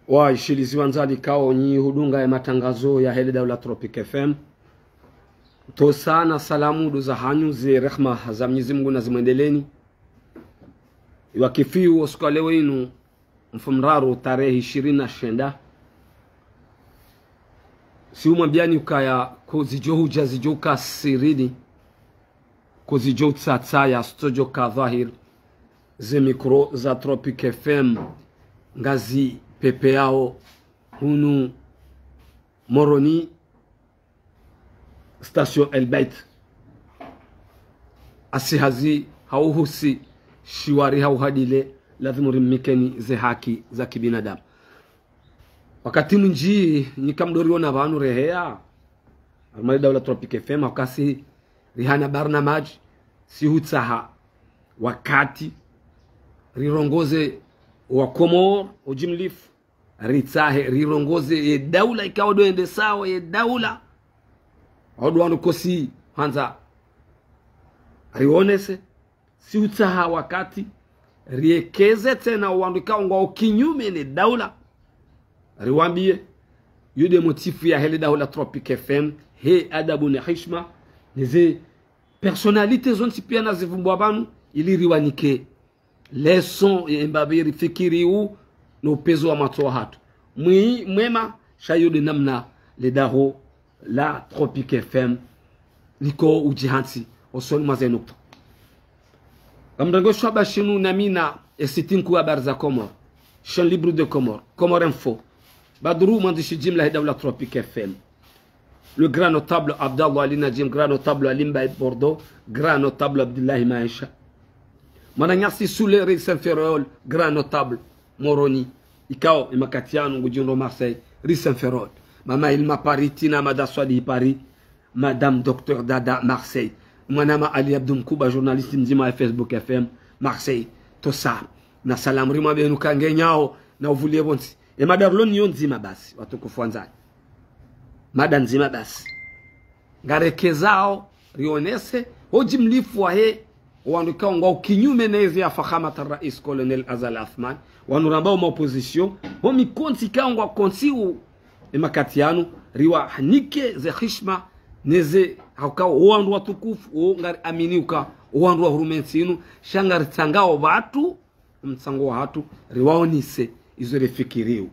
Waishilizi wanzali kao nyi hudunga ya matangazo ya hele daula Tropic FM. To sana salamu duza hanyu zi rehma za Mwenyezi Mungu na zimwendeleni. Iwakifiu osukalewe inu mfumraru tarehe 29. Si umambiani ukaya kuzijo huja zijo ka siridi. Kuzijo tsatsa ya studio ka dhahir. Ze mikro za Tropic FM. Ngazi pepe yao hunu Moroni station Elbait asihazi hauhusi shiwari hauhadile lazima rimikeni ze haki za kibinadamu. Wakati mnji nikamdoriona vanu rehea almali daula Tropic FM wakasi rihana barnamaj si hutsaha wakati rirongoze wa Komor ujimlifu ritsahe rirongoze ye daula ikawa doende sawa ye daula wadu wanu kosi hanza rionese si utsaha wakati riekeze tena wanu ikawa ngwa ukinyume ne daula riwambie yude motifu ya hele daula Tropic FM he adabu na hishma nize personalite zonti pia na zivumbwa banu ili riwanike leson ya mbabiri fikiri u no pezo wa matoa hatu mwema shayude namna ledaho la Tropic FM liko ujihansi osoni mazenukta kamdango shaba shinu namina esitinku habari za Komor Chaîne libre de Comore Comore Info badru mandishi jimla dawla Tropic FM le grand notable Abdallah Ali Najim, grand notable Alimba Bordeaux, grand notable Abdullahi Maisha Mananyasi Soule Ris Inferior, grand notable Moroni Ikao Imakatiano Ngujundo Marseille Ris Inferior Mama Ilma Paris Tina Mada Swadi Paris Madame Docteur Dada Marseille Mwanama Ali Abdoum Kouba journaliste mzima Facebook FM Marseille Tosa na salam rima benu kangenyao na uvulie bonsi e madarloni yonzima basi watukufu wanzani mada nzima basi ngarekezao rionese hoji mlifu wa he wanuka ngwa ukinyume nezi ya fakhamata rais Colonel Azal Athman wanurambao maopposition homi konti kangwa konsiu emakatianu riwa hanike ze hishma neze haukao uwandu watukufu ngari aminiuka uwandu wa hurumensinu shangari tangao watu mtsango wa hatu riwaonise izo refikiriu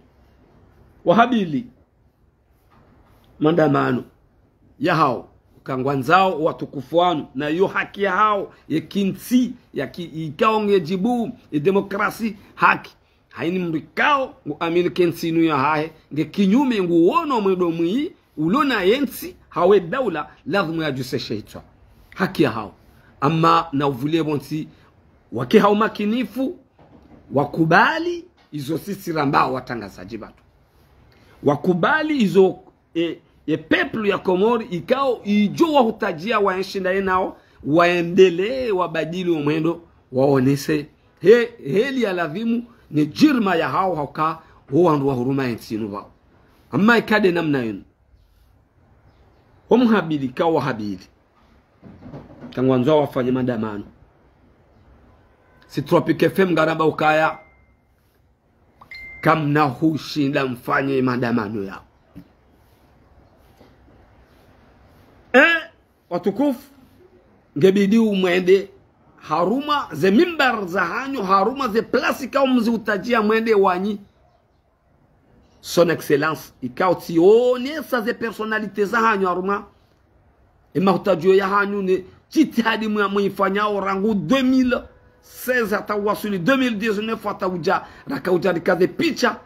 wahabili mandamano ya hao kangwanzao watukufu wanu na yo haki ya hao ya kinsi ya ikaonge jibu ya demokrasi haki haini mrikao amini kensinu ya hae nge kinyume nguono mwedo mwi ulona yensi hawe daula lazima ya juse sheitwa haki ya hao ama na uvulie bonsi wake hao makinifu wakubali izo sisi rambao watangazaji batu wakubali izo ye peplu ya Komori ikao ijo wahutajia waenshinda nao waendelee wabadili umwendo waonese heli ya lazimu ni jirma ya hao hauka huwandu wa huruma ensinu wao amma ikade namna yunu homhabili kao wahabili kangwanzo wafanye mandamano si Tropic FM garamba ukaya kamna hushinda mfanye mandamano yao watukufu ngebidi umwende haruma ze mimbar za hanyo haruma ze plasi kao mzi utajia mwende wanyi son excellence ikao tionesa ze personalite za hanyo haruma ima utajio ya hanyo ne jitihadi mwifanyao rangu 2016 hata wasuli 2019 hata uja raka uja rikaze picha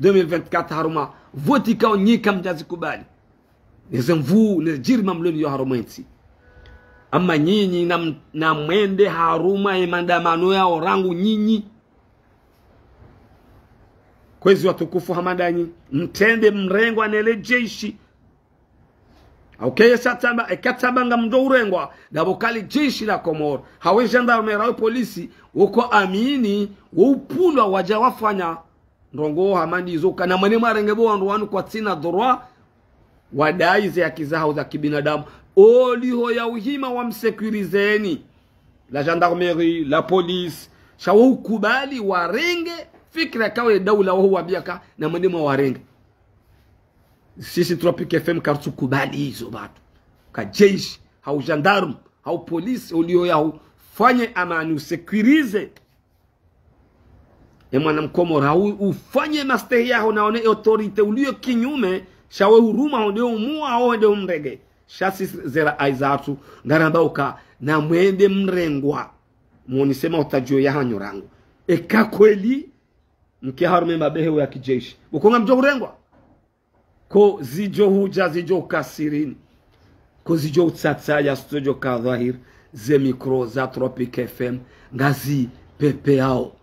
2024 haruma voti kao nyika mjazi kubali nezemvu nezirima mloni yo haruma insi ama nyinyi na mwende haruma emandamano ya orangu nyinyi kwezi watukufu hamadanyi mtende mrengwa nele jeshi satamba ekatabanga mdo urengwa dabokali jeshi la Komoro hawe gendarme rawe polisi uko amini upulwa waja wafanya ndongo hamandi izoka na mwenema rengebo wandu kwa tina droit wadai za kizao za kibinadamu oliho ya uhima wa msekurizeni la gendarmerie la police shawo kubali warenge fikra kawe daula wa huwa biaka na mwendema warenga. Sisi Tropic FM kartukubali hizo batu. Ka jeshi, hau gendarme, hau polisi, ulio ya ufanye amani, usekurize. Mwana mkomora, ufanye mastehi yao na one autorite ulio kinyume, shawe huruma honde umua honde umrege. Shasi zera aizatu, ngarambauka na mwende mrengwa. Mwonisema utajio ya hanyo rangu. Eka kweli, mke harume mabehewe ya kijeshi. Ukonga mjo urengwa? Ko zijo huja, zijo kasirini. Ko zijo utsatsaya, studio kadhahir, ze mikro za Tropic FM, ngazi pepe hao.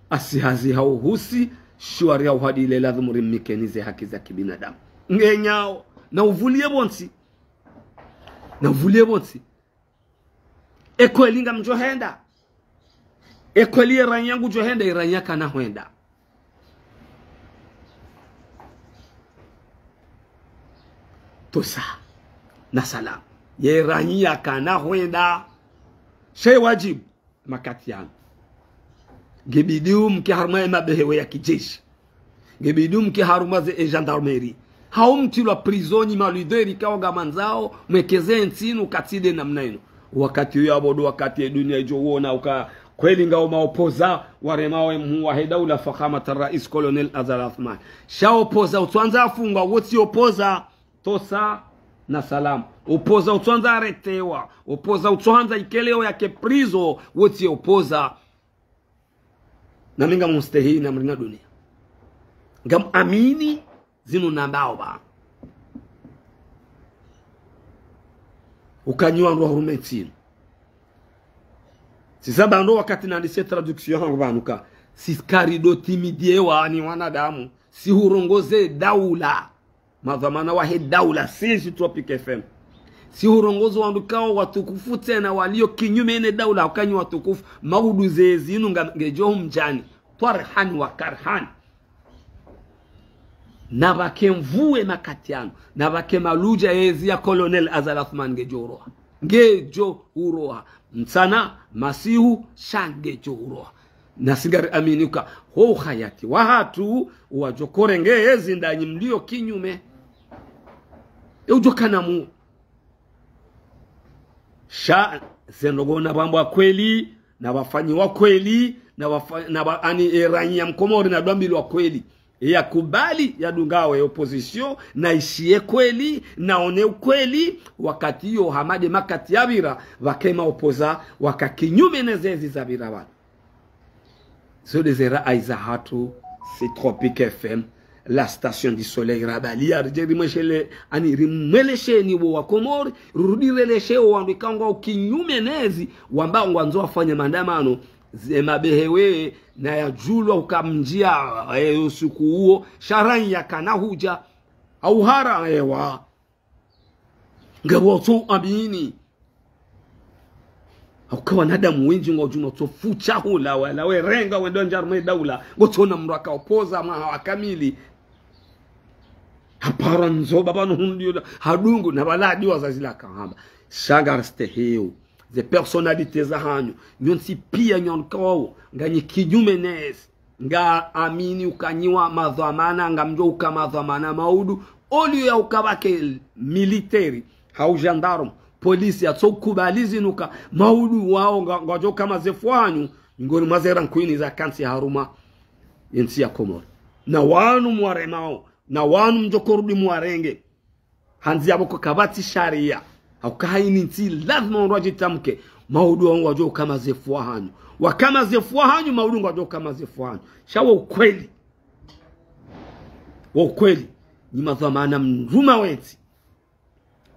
Asihazi hao husi, shuari hao hadi lela dhumuri mikenize haki za kibinadamu. Ngenyao, na uvulie bonsi. Na uvulie bonsi. Ekweli nga mjohenda. Ekweli ranyangu johenda, iranyaka na huenda. Tosa na salam ye ranyia kana huenda shay wajib makatian gebidum ki harma mabehewe ya kijeshi gebidum ki haruma ze gendarmerie haumti la prisoni maluderi kaoga manzao mwekeze ntinu katide namna ino wakati ya bodo wakati dunia ijoona uka kweli ngao maopoza waremawe mwa hedaula fakhamata rais colonel Azar Athman shaopoza utwanza afunga woti opoza tosa na salam opoza utwanza aretewa opoza utwanza ikeleo yake prizo woti opoza na minga mustehi na mrina dunia ngam amini zinu nambao ba ukanywa ndo hurumetini sisa bando wakati nandise traduction hangu banuka siskari do timidiewa ni wanadamu si hurongoze daula madhamana wahe daula sisi Tropic FM si hurongozo wandukao watukufu tena walio kinyume ene daula ukanywa watukufu maudu zezinu ngejo mjani tarhan wa karhan na bakemvue makatiano na bakemaluja yezi ya colonel Azar Athman ngejo uroha msana masihu shangejo uroha nasigari aminuka ho hayati wahatu wajokore ngezi ndanyi mlio kinyume ujokana mu sha zenogona bambo kweli na wafanyi wa kweli na ani eranya mkomori na dwambili wa kweli ya kubali ya dungawe opposition na ishie kweli na one ukweli wakati yo hamade makati yabira wakema opoza wakakinyume nezezi zabira wana so desera aiza hatu c'est Tropic FM la station du soleil rabali arjeri meshele ani rimweleshe ni wa Komori rudireleshe wandikanga kinyume nezi wamba ngwanzo afanye maandamano mabehewe na ya julwa ukamjia usiku huo sharan ya kana huja au hara ewa ngabo to amini ukawa nadamu wengi ngojuna to fucha hula wala we renga wendo njarme daula gotona mraka opoza ma kamili hapara nzo baba no hundio hadungu na baladi wazazila kahamba shagar steheu ze personnalités za hanyu nyonsi pia nyonkao ngani kinyume nes nga amini ukanyiwa madhamana ngamjo ukamadhamana maudu oli ya ukabake military hau gendarme polisi atsokubalizi nuka maudu wao ngajo kama zefwanyu ngoni mazera nkwini za kansi haruma yensi ya Komori na wanu mwaremao na wanu mjokorudi mwarenge hanzi yaboko kabati sharia haukaini nti lazima unroji tamke maudu wangu wajo kama zefua hanyu wakama zefua hanyu maudu wajo kama zefua hanyu shawa ukweli wa ukweli ni madhamana mruma wenti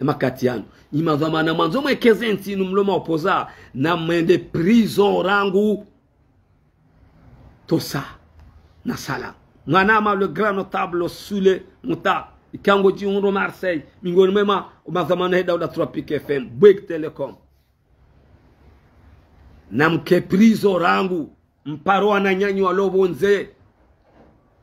makati yanu ni madhamana manzo mwekeze nti numloma opoza na mwende prison rangu tosa na salam mwanama le grand notable Sule Muta ikango jiunro Marseille mingoni mema umadhamana heda uda Tropic FM Bwek Telecom na mke prizo rangu mparo na nyanyi wa lobo nze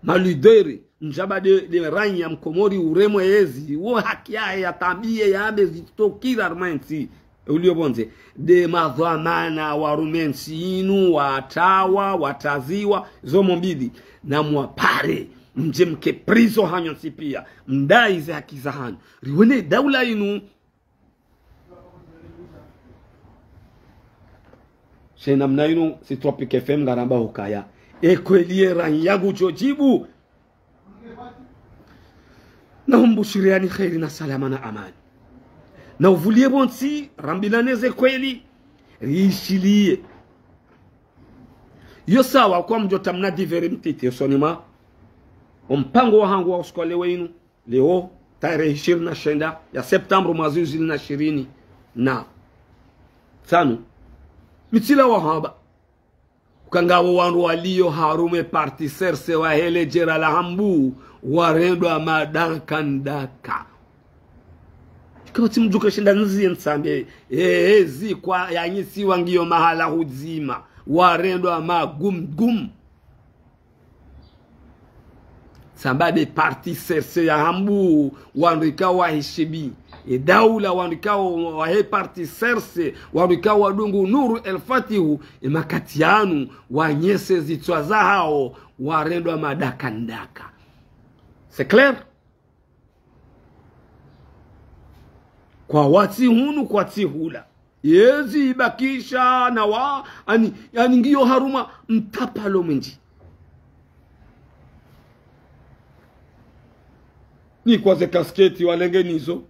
maluderi njaba de ranya mkomori uremo ezi uo haki ya tabie ya abe zitokira armenti ulio bonze de madhamana warumensi inu watawa wataziwa zomo mbili na mwapare mje mke prizo hanyo sipia mdai ze haki za hanyo riwene daula inu shena mna inu si Tropic FM garamba hukaya ekwelie ranyagu chojibu na humbushiriani khairi na salama na amani na uvulie bonsi rambilaneze kweli riishilie yo sawa kwa mjota mna diveri mtiti sonima mpango wa hangu wa uskole wenu leo tarehe 29 ya Septemba mwezi 2020 na tano mitila wa haba ukangawo wandu walio harume parti serse wa hele jera la hambu warendo madankandaka kama timjuka shinda nzi nsambe zi kwa yanyisi wangio mahala huzima warendo gum sambade parti serse ya hambu wandika wa hishibi daula wandika wa he parti serse wandika wa dungu nuru elfatihu makatianu wanyese zitwa za hao warendo madakandaka. C'est clair? Kwa wati hunu kwa tihula yezi ibakisha na wa yani ngiyo haruma mtapalo menji ni kwa ze kasketi walenge nizo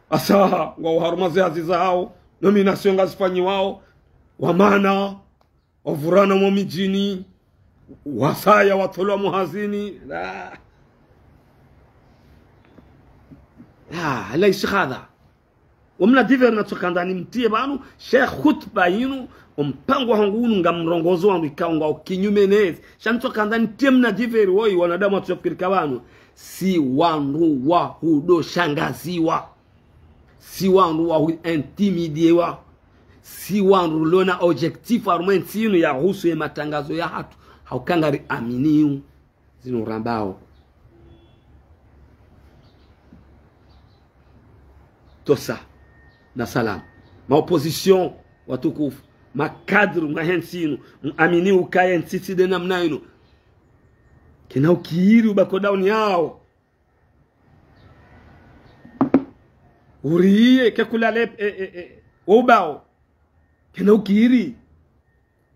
asa wa haruma ze aziza hao nomination ngazifanyi wao wamana wavurana mo mijini wasaya watolwa muhazini la ليش هذا ومنا ديفرنا تكانداني mtie banu sheikh khutba yinu mpango hangunu ngamrongozo wangu ikaunga kinyumenezi shantokandani temna diveri woi wanadamu watufikirika banu si wandu wa hudo shangaziwa si wandu wa intimidiwa si wandu lona objectif armenti yinu ya husu ya matangazo ya hatu haukangari aminiu zinu rambao tosa na salam ma opposition watukufu makadru mahensinu amini ukaya ntiti de namna ino kina ukiiri ubako down yao uriye kekula lep ubao kina ukiiri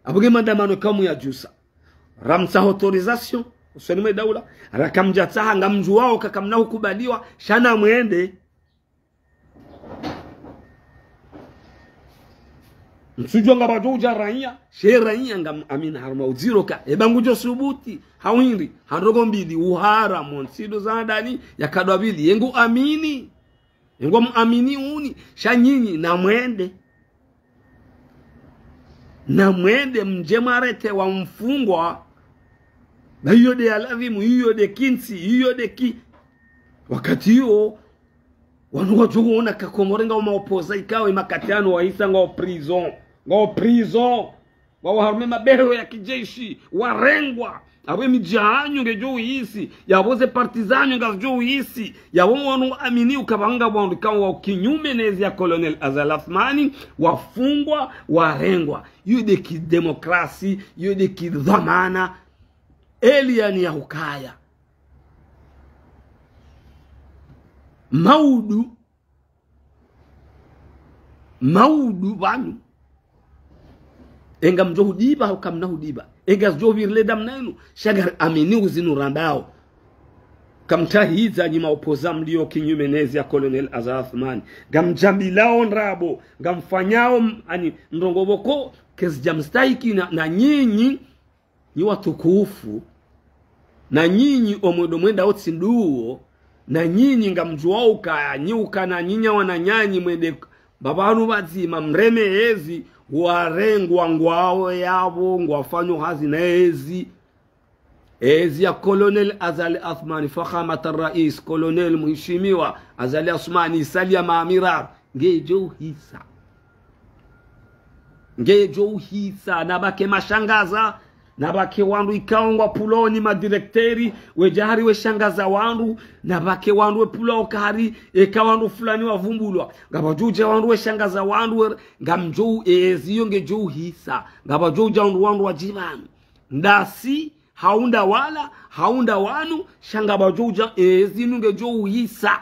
abuge mandamano kamu ya jusa ramsa autorisation usoni daula rakamja taha ngamju wao kakamna hukubaliwa shana mwende msujwa badoja raia she raia ngam amina harma uziroka ebangujo subuti hawindi hanrogo mbili uhara monsido zadani yakadwa bili yengu amini yengu amini uni shanyinyi na mwende mjemarete wa mfungwa na hiyo de alavimu hiyo de kinsi hiyo de ki wakati hiyo wanu tuona kakomorenga maopoza ikawe makatiano waisa ngao prison wao harume mabeho ya kijeshi warengwa awe mijahanyo ngejo hisi yaboze partizanyo ngajo hisi yabo wanu amini ukabanga bwandu kawa kinyume nezi ya Colonel Azal Athmani wafungwa warengwa yude ki demokrasi yude ki dhamana eliani ya hukaya maudu banu enga mjo hudiba au kamna hudiba enga jo virle damnainu shagar amini uzinu randao kamtahiza nyima opoza mlio kinyumenezi ya Colonel Azal Athmani gamjambilao nrabo gamfanyao ani ndongoboko kesjamstaiki na nyinyi ni watukufu na nyinyi omodo mwenda otsinduo na nyinyi ngamjuwa ukanyuka na nyinya wananyanyi mwende babanu bazima mreme ezi warengwa ngwao yabo ngwafanyo hazi na ezi ya Colonel Azal Athmani fakhamat rais Colonel mheshimiwa Azal Athmani salia maamirar ngejo hisa na bake mashangaza na bake wandu ikaongwa puloni madirekteri wejahari weshangaza wandu na bake wandu wepulao kahari eka wandu fulani wavumbulwa ngabajuja wandu weshangaza wandu ngamjou eziyo ngejou hisa ngabajuja wandu wajibanu ndasi haunda wala haunda wanu shangabajuja ezinu ngejou hisa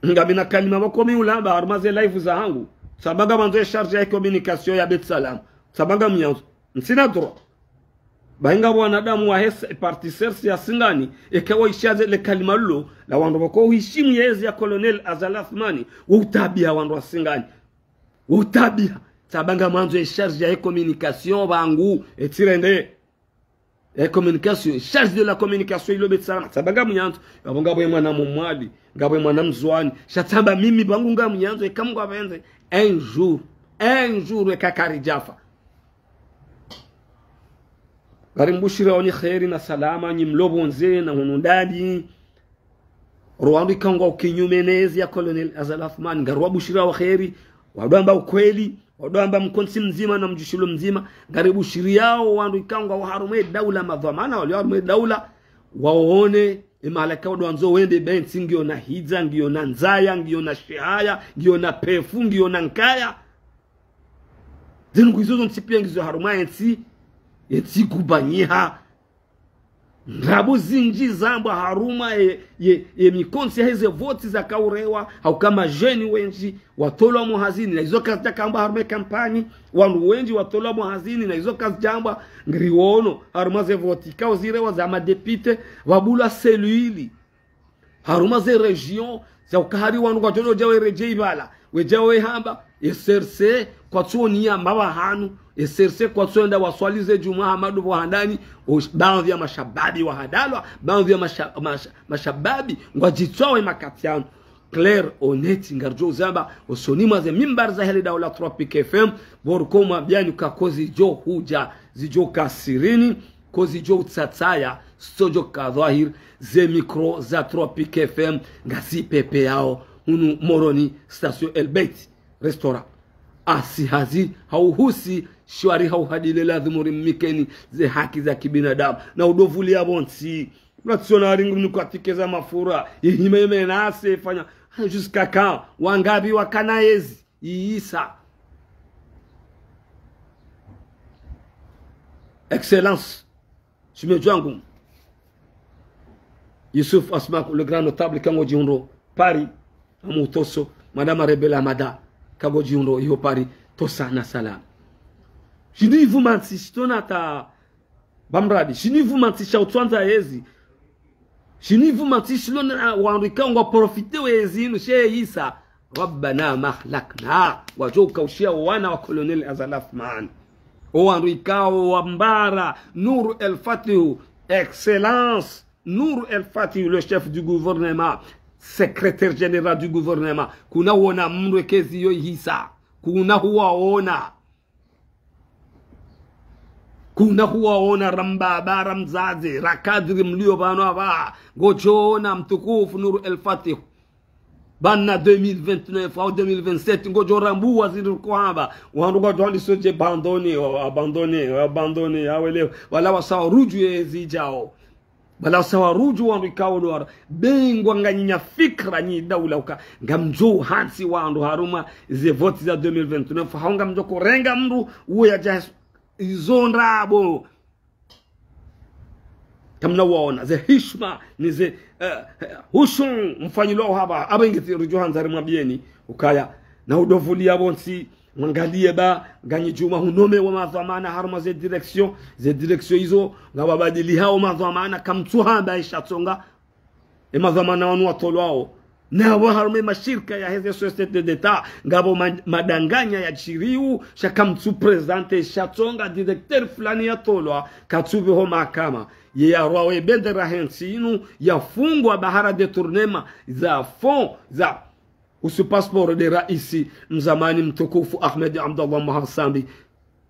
ngabina kalima makomi ulamba armaze live za hangu sabaga manzo charge ya communication ya Betsalam sabaga mnyanzo nsina droit bainga wanadamu wa hesa partisersi ya singani ekawa ishaze le kalima lo la wandu bako heshimu yezi ya Colonel Azalathmani utabia wandu wa singani utabia sabaga manzo ya charge ya communication bangu etirende la communication charge de la communication ilo Betsalam sabaga mnyanzo yabonga bwe mwana mumwali ngabwe mwana mzwani shatamba mimi bangu nga mnyanzo ekamwa benze un jour kakari jafa garimbushira oni khairi na salama nyi mlobonze na hunundadi Rwanda ikangwa ukinyumenezi ya Colonel Azalathmani ngarwa bushira wa khairi wadamba ukweli wadamba mkonsi mzima na mjishilo mzima garibushiri yao wandu ikangwa waharume daula madhamana wali waharume daula waone imalaka wadwanzo wende bensi ngio na hidza ngio na nzaya ngio na shehaya ngio na pefu ngio na nkaya zinu kuizozo nsipia ngizo haruma ensi kubanyiha Rabu zinji zamba haruma mikonsi ya heze voti za kaurewa au kama jeni wenji watolwa muhazini na hizo kazi kamba harume kampani wanu wenji watolwa muhazini na hizo kazi jamba ngriwono haruma ze voti kao zirewa za madepite wabula seluili haruma ze region za ukahari wanu kwa jono jawe rejei bala wejawe hamba SRC kwa tuoni ya mbawa hanu SRC kwa tuenda waswalize Juma Hamadu wahandani baadhi ya mashababi wahadalwa baadhi ya mashababi ngwajitwawe makatiano Claire Oneti ngarjo zamba osonima ze mimbar za heli daula Tropic FM borkoma byani kakozi jo huja zijo kasirini kozi jo utsatsaya sojo kadhahir ze mikro za Tropic FM ngasi pepe yao hunu moroni station Elbeit restaurant asi hazi hauhusi shwari hauhadile lazimuri mikeni ze haki za kibinadamu na udovuli ya bonsi natsiona ringu nukatikeza mafura ihime nase fanya jusqu'à quand wangabi wakanaezi iisa excellence Chimejwangu Yusuf Asmak le grand notable kango jiundo Paris amutoso madame Rebela Mada kango jiundo yo Paris tosana salam shini vumanti stonata bamradi shini vumanti shautwanza ezi shini vumanti shilona wanrika ngo profite wezi no sheisa rabbana mahlakna wajoka ushia wana wa Colonel Azalathmani wanrika wambara Nur El Fatih excellence Nur El Fatih le chef du gouvernement secrétaire général du gouvernement kuna wona mrwekezi yo hisa kuna huwaona rambaba ramzazi rakadri mlio bano aba gochona mtukufu Nur El Fatih banna 2029 au 2027 ngojo rambu waziri kwamba wanduga jwali soje abandone awele wala wasawa ruju ezijao bala sawa ruju wandu ikawolora bengwa nganyinya fikra nyi daula uka ngamjo hansi wandu haruma ze vote za 2029 haunga mjoko renga mru uya jas izonrabo tamna waona ze hishma ni ze hushun mfanyilo haba abengeti ruju hanzari mwabieni ukaya na udovulia bonsi mangalie ba ganyi Juma hunome wa madhamana haruma ze direction hizo ngababadili hao madhamana kamtuhamba ishatsonga madhamana wanu watolwao na wa harume mashirika ya hizo societe d'etat ngabo madanganya ya chiriu shakamtu presente ishatsonga directeur fulani ya tolwa katsubi ho mahakama ya rawe bendera hensinu yafungwa bahara de tournema za fond za usu passport de raisi mzamani mtukufu Ahmed Abdallah Mahasambi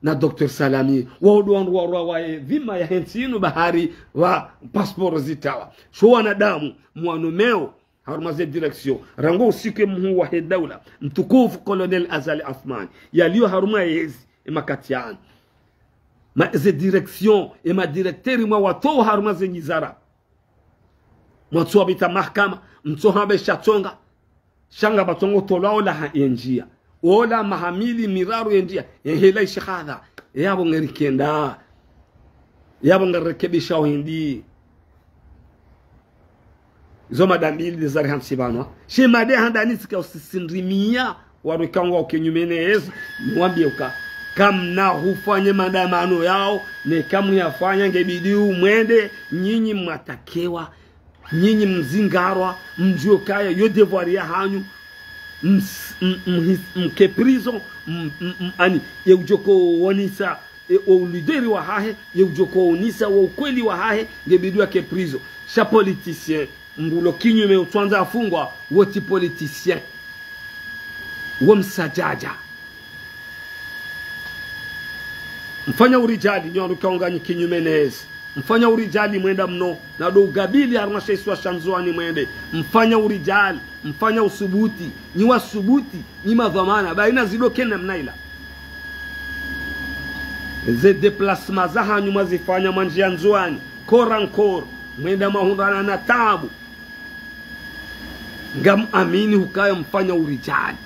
na Dr. Salami waudwandu wa vima ya hensinu bahari wa passport zitawa sho wanadamu mwanumeo haruma ze direction rango usiku mhu wa daula mtukufu Colonel Azali Athmani yaliyo haruma yezi emakatiana ma ze direction e ma directeur mwa wato haruma ze nyizara mwatso bita mahkama mtsohabe shatonga shanga batongo tolao la yenjia ola mahamili miraru yenjia hela ishkhadha yabo ngerikenda yabo ngerekebisha hindi zoma dalili za hamsibano shemade handani sika usisindrimia warukangwa ukinyumenezi mwambie uka kamna hufanye maandamano yao ne kamu yafanya ngebidi umwende nyinyi matakewa nyinyi mzingarwa mjio kaya yo devoir ya hanyu mke prison ani ye ujoko wonisa o lideri wa hahe ye ujoko onisa wa ukweli wa hahe ngebidi wa ke prison cha politicien mbulo kinyume utwanza afungwa woti politicien wo msajaja mfanya urijali nyono kaunganya kinyume nezi mfanya urijali mwenda mno na do ugabili armashaiswa shanzwani mwende mfanya urijali mfanya usubuti ni wasubuti ni madhamana baina zidoke na mnaila ze déplacement za hanyu mazifanya manjia nzwani korankor mwenda mahundana na tabu ngam amini hukaya mfanya urijali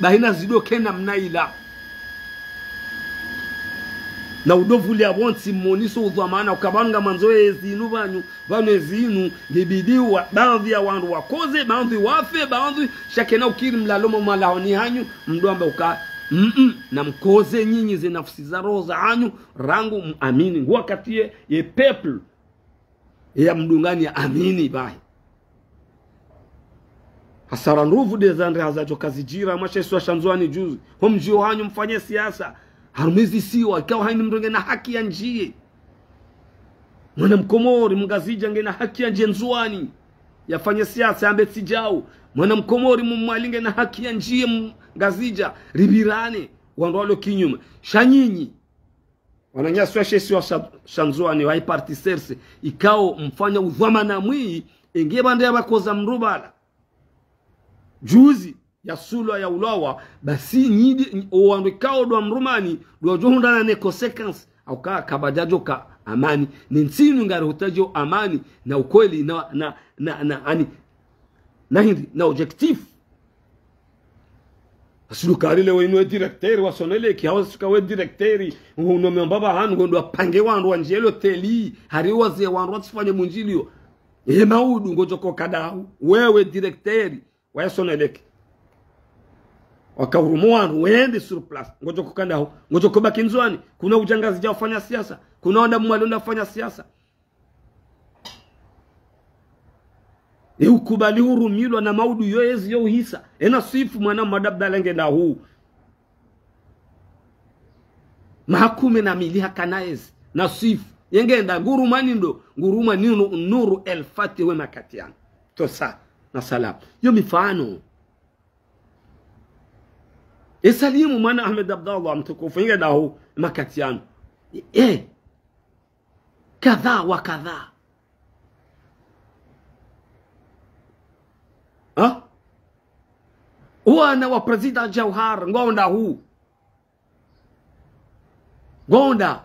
baina zidoke na mnaila na udovuli abonti moniso udhamana ukabanga manzoezi inu banyu ezinu ngebidiwa baadhi ya wandu wakoze baadhi wafe baadhi shakena ukiri mlalomo malaoni hanyu mdomba uka na mkoze nyinyi ze nafsi za roho za hanyu rangu amini ngwakatie ye people ya mdungani ya amini bahi hasara nguvu de zandre hazajo kazijira masheswa shanzwani juzi homjio hanyu mfanye siasa harumizi siwa ikawa haini mronge na haki ya njie mwana mkomori mgazija nge na haki ya njie nzuani yafanya siasa ambe sijau mwana mkomori mumwalinge na haki ya njie mgazija ribirane wandwalo kinyuma shanyinyi wananyaswa shesi wa shanzuani wa iparti serse ikao mfanya udhamana mwii engeba ndia bakoza mrubala juzi ya sulu ya ulawa basi nyidi oandikao do mrumani do johundana ne consequence au kabajajo ka amani ni nsinu ngari hutajo amani na ukweli na ani na hindi na objectif asulu karile wenu directeur wa sonele ki hawasuka we directeur uno mbaba hanu ngondo apange wandu wanjelo teli hari waze wandu tsifanye munjilio maudu ngojoko kadau wewe directeur wa sonele wakahurumua wende sur place ngojo kukanda ho ngojo kubaki nzwani kuna ujangazi jao fanya siasa kuna onda mwalonda fanya siasa ukubali hurumilwa na maudu yoyezi yo hisa ena sifu mwana madabda lenge na huu mahakume na miliha kanaezi na sifu yengenda ngurumani ndo nguruma nuru el fati we makatiana tosa na salam yo mifano esalimu mwana Ahmed Abdallah mtukufu inge dahu makatiano kadha wa kadha wana wa president Jauhar ngonda huu ngonda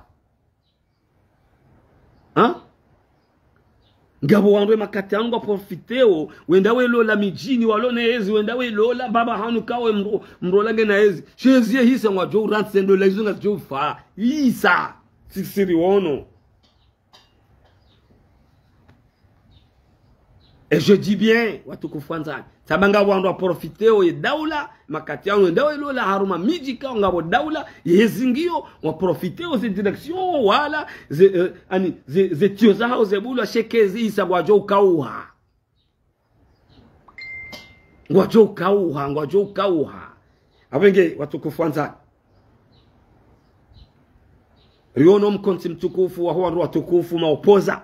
ngabo wandwe makati yangu profiteo wenda we lola mijini walone ezi wenda we lola baba hanu kawe mrolange na ezi shezie hisa ngwa jo ransendo la izunga jo fa hisa sisiri wono et je dis bien watu kufanza tabanga wandwa profiteo ye daula makati yangu wenda we lola haruma miji ka ngabo daula yezingio wa profiteo ze direction wala ze tioza hao ze bulu shekezi isa ngwajo kauha ngwajo kauha abenge watu kufanza riono mkonti mtukufu wa huwa watukufu maopoza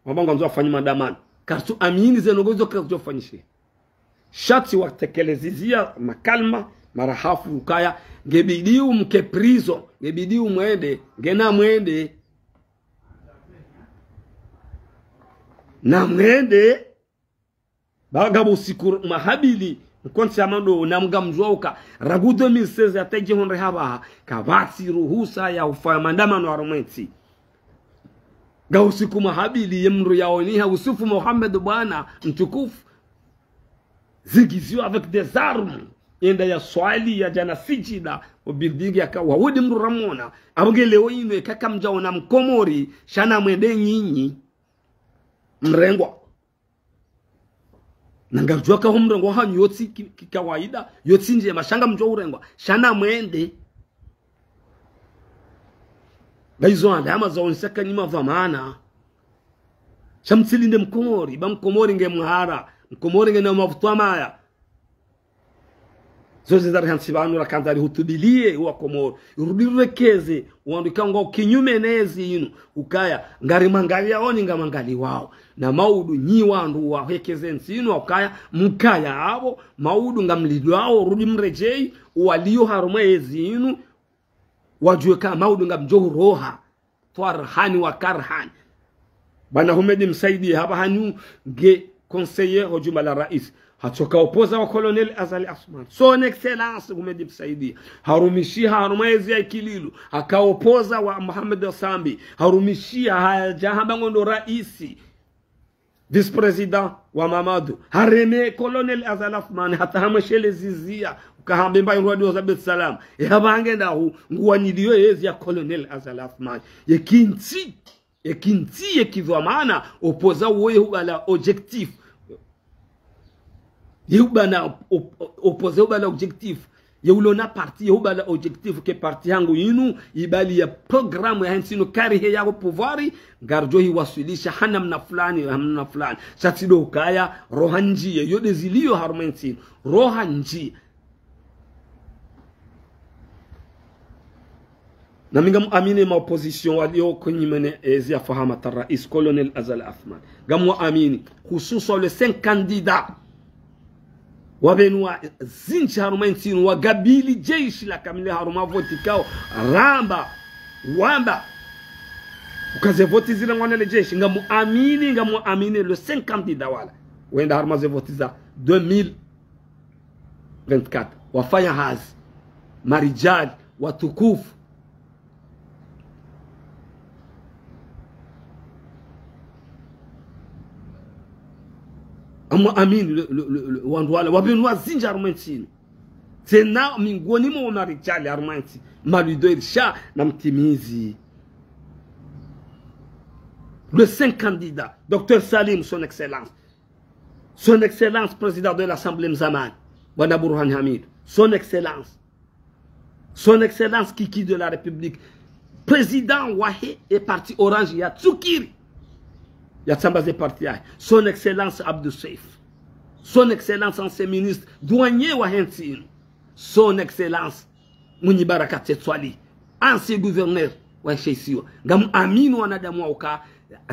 wabanga nzo afanye maandamano kartu amini zenogozo kazo fanyishe shati watekelezizia makalma marahafu ukaya ngebidiu mke prizo ngebidiu mwende ngena mwende na mwende baga usiku mahabili mkonsi amando namgamzwauka ragu 2016 ateje honre haba kabati ruhusa ya ufanya maandamano ya Arumenti ga usiku mahabili yemru yaoniha usufu Muhammad bwana mtukufu zigizio avec des armes enda ya swali ya jana sijida obildigi akawa wodi mru ramona abgeleo ino kaka mjaona mkomori shana mwende nyinyi mrengwa nangajua ka humrengwa hanyu yotsi kawaida yotsi nje mashanga mjo urengwa shana mwende baizo alama za onsaka ni mavamana shamtsilinde mkomori ba mkomori nge mhara mkomori nge na mavutwa maya zote za rahansibanu la kandari hutubilie wa komoro urudirekeze uandika ngo kinyume nezi inu ukaya ngari mangalia oni ngamangali wao na maudu nyi wandu wa hekeze nsinu ukaya mkaya abo maudu ngamlidu wao rudi mrejei walio harumezi inu wajue kama maudu ngamjohu roha farhani wa karhani bana humedi msaidi hapa hanyu ge conseiller hujuma la rais hatoka opoza wa Colonel Azali Asman son excellence humedi msaidi harumishi harumezi ya Kililu akaopoza wa Mohamed Sambi harumishi hajahamba ngondo raisi vice president wa Mamadu hareme Colonel Azali Asman hata hamashele zizia ukahambemba irwadi wa Zabit Salam yabangenda hu nguwanyidiyo yezi ya Colonel Azali Asman yekinti yekidhamana opoza uwe hubala objectif yubana opoza hubala objectif yulona parti hubala objectif ke parti yangu yinu ibali ya programu ya hensino karihe ya pouvoiri garjo hiwasilisha hamna fulani satido ukaya rohanji yode zilio harumenti rohanji na minga muamini ma opposition walio konyimene ezi afahama rais Colonel Azali Asman gamu amini hususa le 5 candidats wabenwa zinchi harumenti wa gabili jeshi la kamile haruma voti kao ramba wamba ukaze voti zile ngwanele jeshi ngamu amini le 5 candidats wala wenda haruma ze voti za 2024 wafanya hazi marijali watukufu amma amini wandu wala wabenwa zinja Arumenti tena mingoni mo marijali Arumenti maludo irsha na mtimizi le 5 candidats Dr Salim son excellence président de l'Assemblée Mzamani Bwana Burhan Hamid son excellence Kiki de la République président Wahe et parti Orange ya Tsukiri ya tsambaze parti ya son excellence Abdou Seif son excellence ancien ministre douanier wa hentine son excellence Mwenye Baraka Tswali ancien gouverneur wa Sheisiwa ngam aminu wanadamu uka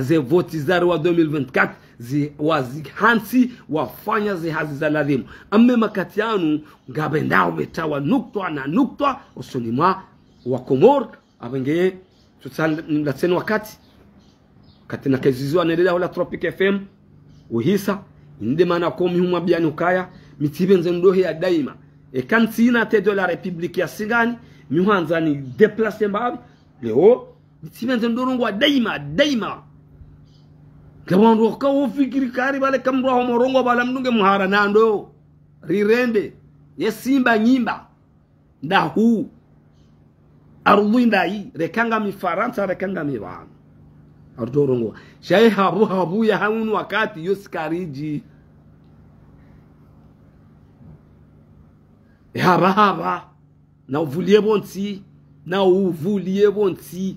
ze voti zari wa 2024 zi wazihansi wafanya zi hazi za ladhimu amme makatianu ngabendao betawa nukta usonima wa Komor abenge tutsatseni wakati katina kezizo anelea wala Tropic FM uhisa inde mana komi huma biani ukaya mitibenze ndohe ya daima kantina te de la République ya Singani mihanza ni déplacer mbabi leo mitibenze ndorongo wa daima kawandu ka ufikiri kari bale kamro ho morongo bala mnunge muhara nando rirende yesimba nyimba ndahu arudinda yi rekanga mi Faransa rekanga mi bana ardorongo shay habu ya hanu wakati yoskariji haba na uvulie bonti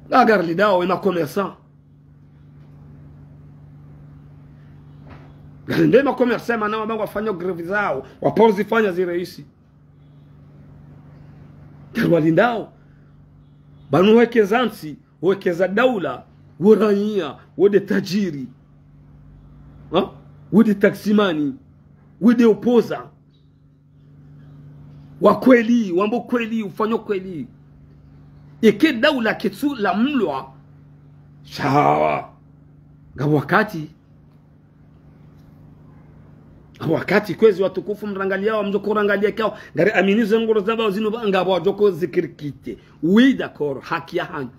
la garlidao ina commerçant garinde ma commerçant mana wabangu wafanya greve zao wapozi fanya zireisi garwalindao banu wekezansi wekeza daula urania wode tajiri wode taksimani wode opoza wa kweli wambo kweli ufanyo kweli eke daula ketsu la mlwa shawa ngabo wakati kwezi watukufu mrangalia wa mjoko rangalia kao ngari aminizo ngoro zamba zinu ngabo wajoko zikirikite oui d'accord haki ya hanyu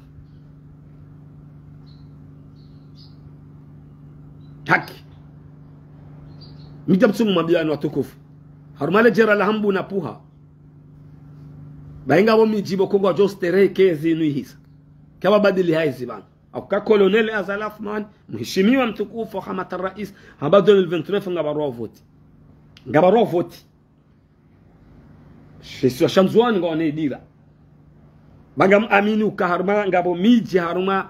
haki mitamsumu mabiano watukufu harumale jera la hambu na puha bainga bo mijibo kongo jostere kezi nu hisa kama badili haizi bana au colonel Azal Athmani mheshimiwa mtukufu Hamad Rais hamba 2029 ngabarua voti sheswa shamzwani ngone dira bagam amini ukaharma ngabo miji haruma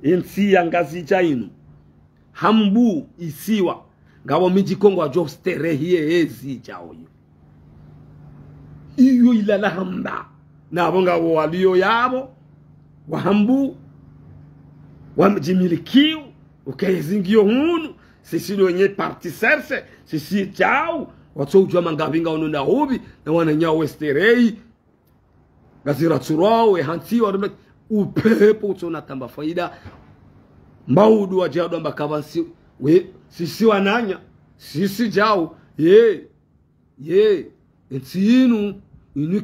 ensi ya ngazi chainu hambu isiwa ngabo miji kongo ajo stere hiye ezi chao iyo ilala hamba nabo ngabo walio yabo wahambu wamjimilikiu ukayezingio hunu sisi wenye parti serse sisi chao watu ujua mangabinga onunda hubi na wananya westerei gazira tsurao hanti wa upepo utona tamba faida mbaudu wa jado mbakava sisi wananya sisi jao enti inu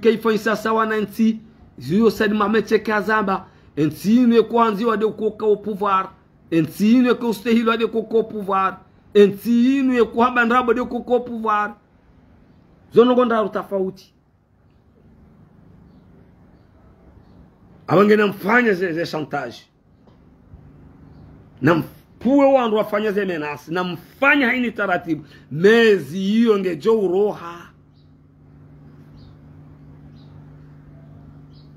kaifa sasa wana enti ziyo sadi mameche kazamba enti inu kwanzi wade ukoka au pouvoir enti inu ko stehilo wade ukoka au pouvoir enti inu ko habandrabo wade ukoka au pouvoir zono gonda tofauti abangena mfanya ze chantage na mpuwe wandu wafanya ze menace na mfanya haini taratibu mezi hiyo ngejo uroha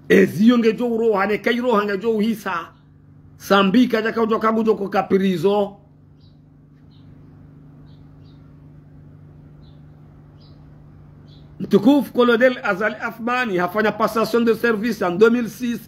eziyo ngejo uroha ne kairoha ngejo uhisa sambika jaka ujo kagujo ko kapirizo mtukufu colonel Azal Athmani hafanya passation de service en 2006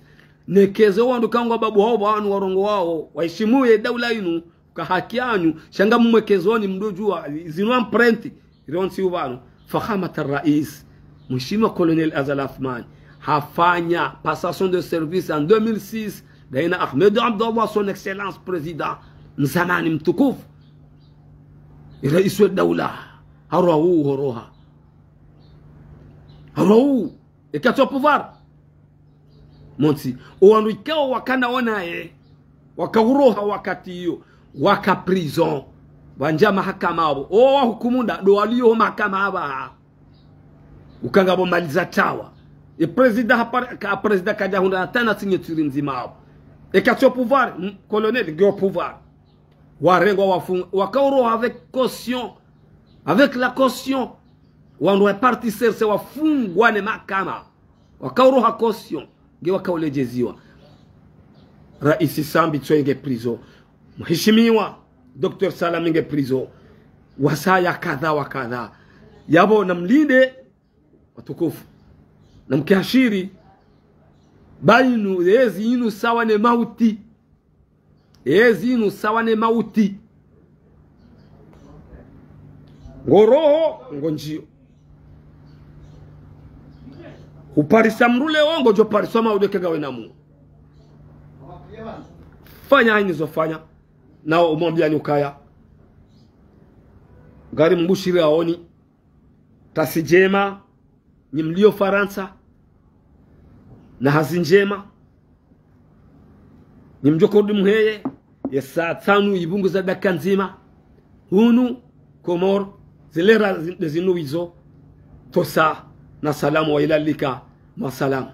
nekezo wandu kangwa babu hao banu warongo wao waheshimuye daula inu ka haki yanyu shanga mwekezoni mdojua zinu empreinte ironsi ubanu Hamad Rais mheshimiwa colonel Azal Athmani hafanya passation de service en 2006 daina Ahmed Abdallah son excellence président mzamani mtukufu rais wa daula harawu horoha harawu ikato pouvoir monti owandu ikao wakana onae wakauroha wakati hiyo waka prison wanja mahakama abo o hukumunda do walio mahakama aba ukanga bo maliza tawa e president ka president kaja hunda tana signature nzima abo ikato pouvoir colonel go pouvoir warengo wafu wakauroha avec caution avec la caution wandu repartisser se wafungwa ne mahakama wakauroha caution ge wakaulejeziwa Rais Sambi Tswenge prison mheshimiwa Dr. Salaminge prison wasaya kadha wa kadha yabo namlinde watukufu na mkiashiri bainu ezi inu sawa ne mauti ezi inu sawa ne mauti ngoroho ngonjio uparisa mrule wango jo parisoma udeke gawe na Mungu fanya hizo fanya na umwambia nyukaya gari mbushiri aoni tasijema ni mlio Faransa na hazinjema ni mjokodi mheye ya saa 5 ibungu za dakika nzima hunu Komor zilera zinu hizo tosa na salamu wa ilalika masalam.